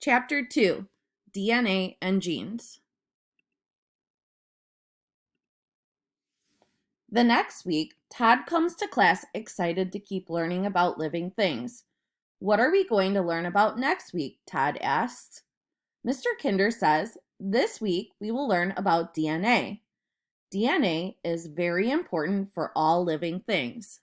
Chapter 2, DNA and Genes. The next week, Todd comes to class excited to keep learning about living things. What are we going to learn about next week? Todd asks. Mr. Kinder says, this week we will learn about DNA. DNA is very important for all living things.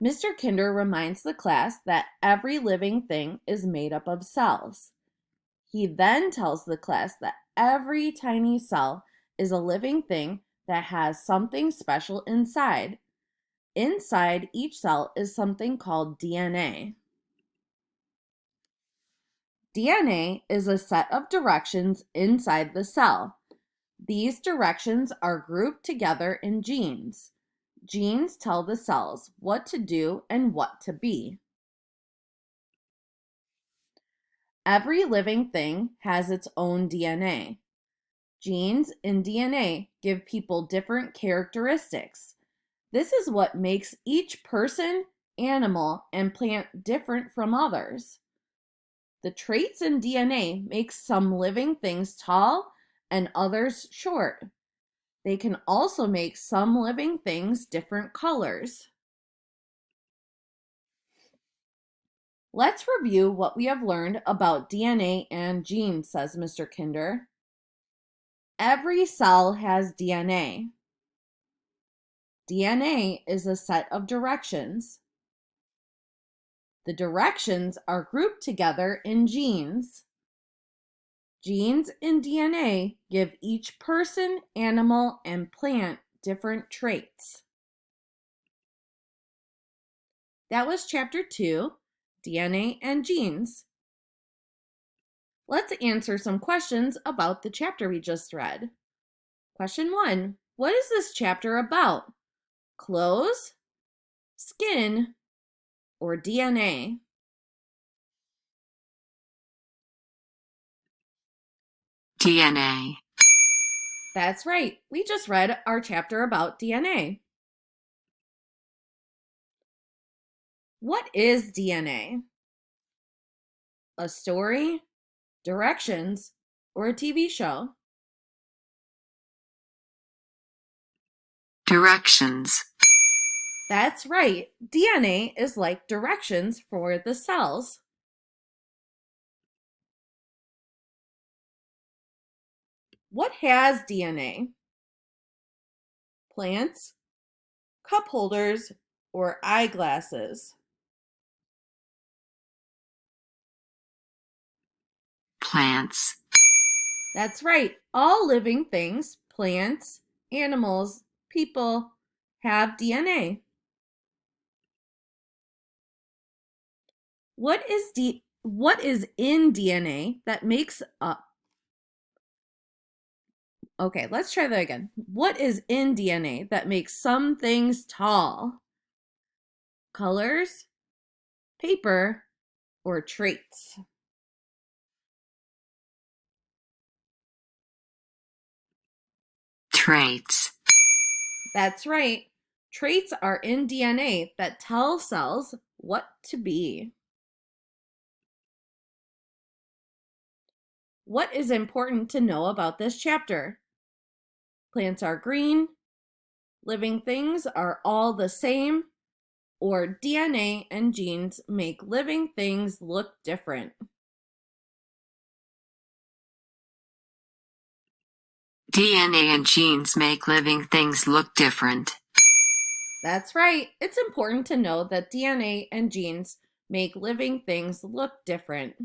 Mr. Kinder reminds the class that every living thing is made up of cells. He then tells the class that every tiny cell is a living thing that has something special inside. Inside each cell is something called DNA. DNA is a set of directions inside the cell. These directions are grouped together in genes. Genes tell the cells what to do and what to be. Every living thing has its own DNA. Genes in DNA give people different characteristics. This is what makes each person, animal, and plant different from others. The traits in DNA make some living things tall and others short. They can also make some living things different colors. Let's review what we have learned about DNA and genes, says Mr. Kinder. Every cell has DNA. DNA is a set of directions. The directions are grouped together in genes. Genes in DNA give each person, animal, and plant different traits. That was Chapter 2, DNA and Genes. Let's answer some questions about the chapter we just read. Question 1. What is this chapter about? Clothes, skin, or DNA? DNA. That's right. We just read our chapter about DNA. What is DNA? A story, directions, or a TV show? Directions. That's right. DNA is like directions for the cells. What has DNA? Plants, cup holders, or eyeglasses? Plants. That's right. All living things, plants, animals, people, have DNA. What is in DNA that makes up? Okay, let's try that again. What is in DNA that makes some things tall? Colors, paper, or traits? Traits. That's right. Traits are in DNA that tell cells what to be. What is important to know about this chapter? Plants are green, living things are all the same, or DNA and genes make living things look different. DNA and genes make living things look different. That's right. It's important to know that DNA and genes make living things look different.